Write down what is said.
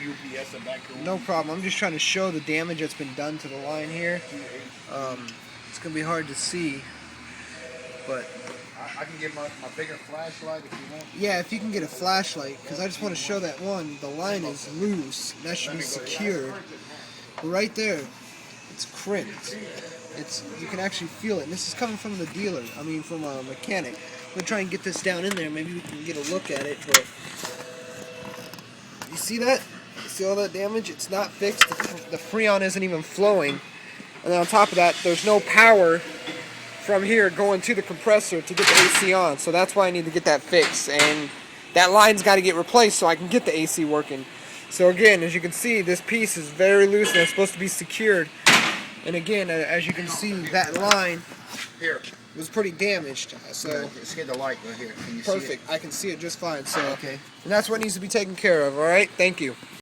UPS and back to No problem. I'm just trying to show the damage that's been done to the line here. It's going to be hard to see, but I can get my bigger flashlight if you want. yeah, if you can get a flashlight, because I just want to show that one, the line is loose, and that should be secured. But right there, it's crimped. You can actually feel it, and this is coming from the dealer, from a mechanic. I'm going to try and get this down in there, maybe we can get a look at it, but you see that? You see all that damage? It's not fixed, the Freon isn't even flowing, and then on top of that, there's no power from here going to the compressor to get the AC on, so that's why I need to get that fixed, and that line's got to get replaced so I can get the AC working. So again, as you can see, this piece is very loose and it's supposed to be secured, and again, as you can see, that line here was pretty damaged. So let's get the light right here. Can you perfect. see it? I can see it just fine. So Okay. and that's what needs to be taken care of. All right. Thank you.